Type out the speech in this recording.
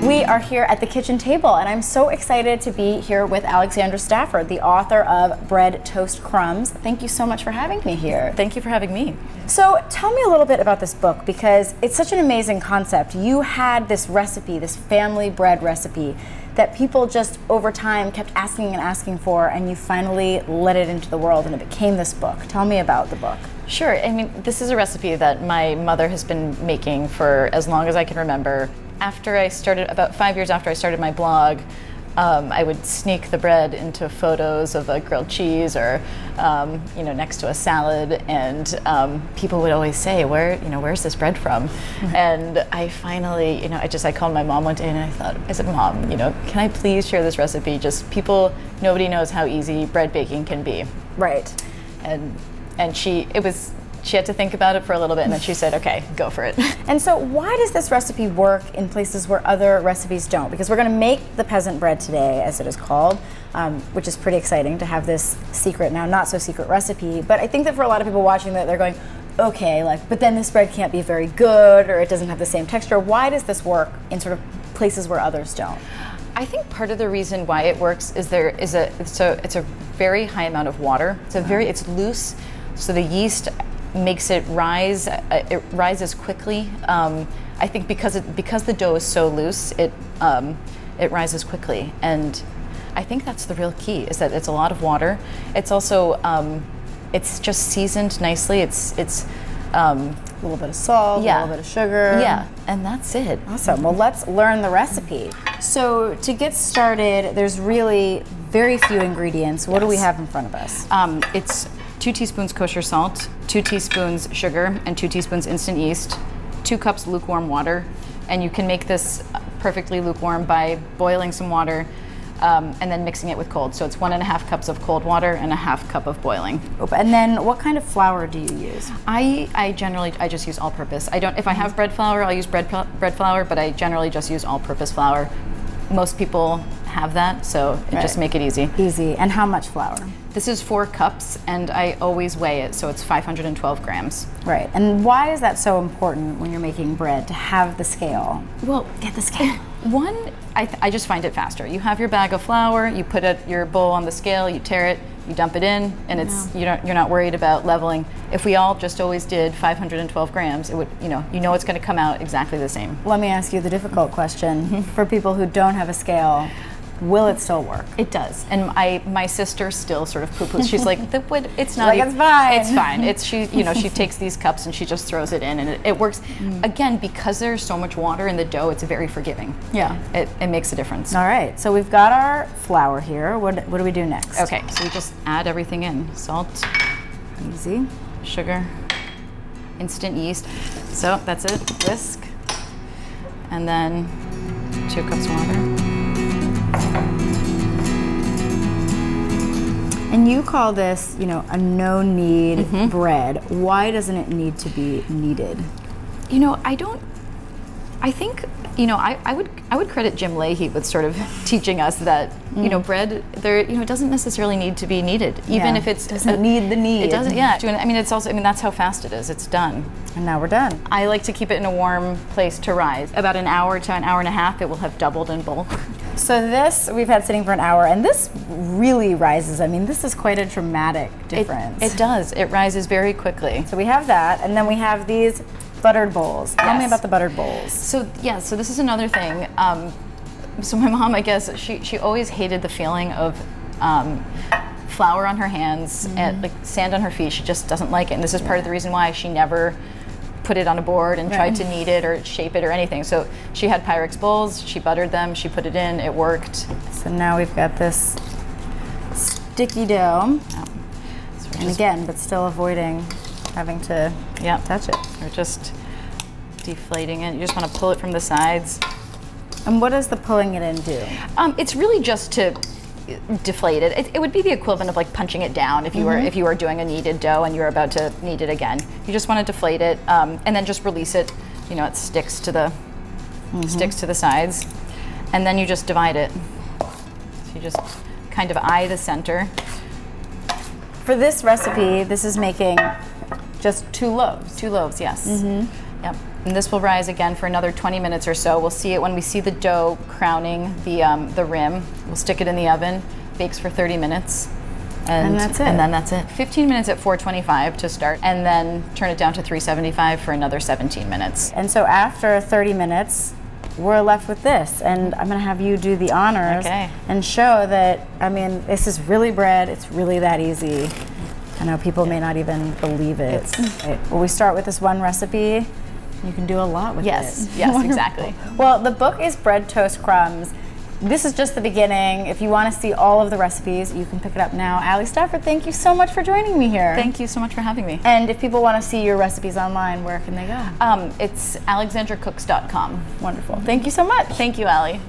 We are here at the kitchen table, and I'm so excited to be here with Alexandra Stafford, the author of Bread Toast Crumbs. Thank you so much for having me here. Thank you for having me. So tell me a little bit about this book, because it's such an amazing concept. You had this recipe, this family bread recipe, that people just over time kept asking and asking for, and you finally let it into the world and it became this book. Tell me about the book. Sure. I mean, this is a recipe that my mother has been making for as long as I can remember. After I started, about 5 years after I started my blog, I would sneak the bread into photos of a grilled cheese or, next to a salad, and people would always say, where's this bread from? And I finally, I called my mom one day and I said, Mom, can I please share this recipe? Just nobody knows how easy bread baking can be. Right. And she had to think about it for a little bit, and then she said, okay, go for it. And so why does this recipe work in places where other recipes don't? Because we're going to make the peasant bread today, as it is called, which is pretty exciting to have this secret, now not so secret recipe. But I think that for a lot of people watching that, they're going, okay, but then this bread can't be very good, or it doesn't have the same texture. Why does this work in sort of places where others don't? I think part of the reason why it works is it's a very high amount of water. It's loose, so the yeast makes it rise. It rises quickly. I think because the dough is so loose, it rises quickly, and I think that's the real key. Is that it's a lot of water. It's also it's just seasoned nicely. It's a little bit of salt, yeah, a little bit of sugar. Yeah, and that's it. Awesome. Well, let's learn the recipe. So to get started, there's really very few ingredients. What do we have in front of us? It's 2 teaspoons kosher salt, 2 teaspoons sugar, and 2 teaspoons instant yeast, 2 cups lukewarm water. And you can make this perfectly lukewarm by boiling some water and then mixing it with cold. So it's 1.5 cups of cold water and 1/2 cup of boiling. And then what kind of flour do you use? I generally just use all-purpose. If I have bread flour, I'll use bread flour, but I generally just use all-purpose flour. Most people have that, so just make it easy. Easy. And how much flour? This is 4 cups, and I always weigh it, so it's 512 grams. Right. And why is that so important when you're making bread, to have the scale? Well, get the scale. One, I just find it faster. You have your bag of flour, you put your bowl on the scale, you tear it, you dump it in, and you're not worried about leveling. If we all just always did 512 grams, it would, it's going to come out exactly the same. Let me ask you the difficult question. For people who don't have a scale, will it still work? It does, and my sister still sort of poo-poos. She's like, it's not. It's fine. It's fine. She takes these cups and she just throws it in, and it works. Again, because there's so much water in the dough, it's very forgiving. Yeah, it makes a difference. All right, so we've got our flour here. What do we do next? Okay, so we just add everything in: salt, easy, sugar, instant yeast. So that's it. Whisk, and then 2 cups of water. And you call this, a no-knead bread. Why doesn't it need to be kneaded? I think, I would credit Jim Leahy with sort of teaching us that, bread, it doesn't necessarily need to be kneaded, even if it doesn't need the knead. It doesn't, yeah. I mean, that's how fast it is. It's done. And now we're done. I like to keep it in a warm place to rise. About an hour to an hour and a half, it will have doubled in bulk. So this we've had sitting for an hour, and this really rises. I mean, this is quite a dramatic difference. It does. It rises very quickly. So we have that, and then we have these buttered bowls. Tell me about the buttered bowls. So this is another thing. So my mom, I guess, she always hated the feeling of flour on her hands and like sand on her feet. She just doesn't like it, and this is part of the reason why she never put it on a board and tried to knead it or shape it or anything. So she had Pyrex bowls, she buttered them, she put it in, it worked. So now we've got this sticky dough. So and again, but still avoiding having to touch it. We're just deflating it. You just want to pull it from the sides. And what does the pulling it in do? It's really just to deflate it. It would be the equivalent of like punching it down if you were doing a kneaded dough and you were about to knead it again. You just want to deflate it and then just release it. It sticks to the sides, and then you just divide it. So you just kind of eye the center. For this recipe, this is making just 2 loaves. 2 loaves, yes. Yep. And this will rise again for another 20 minutes or so. We'll see it when we see the dough crowning the rim. We'll stick it in the oven, bakes for 30 minutes. And that's it. And then that's it. 15 minutes at 425 to start, and then turn it down to 375 for another 17 minutes. And so after 30 minutes, we're left with this. And I'm gonna have you do the honors and show that, I mean, this is really bread. It's really that easy. I know people may not even believe it. Well, we start with this one recipe. You can do a lot with it. Yes, exactly. Well, the book is Bread Toast Crumbs. This is just the beginning. If you want to see all of the recipes, you can pick it up now. Allie Stafford, thank you so much for joining me here. Thank you so much for having me. And if people want to see your recipes online, where can they go? It's alexandracooks.com. Wonderful. Thank you so much. Thank you, Allie.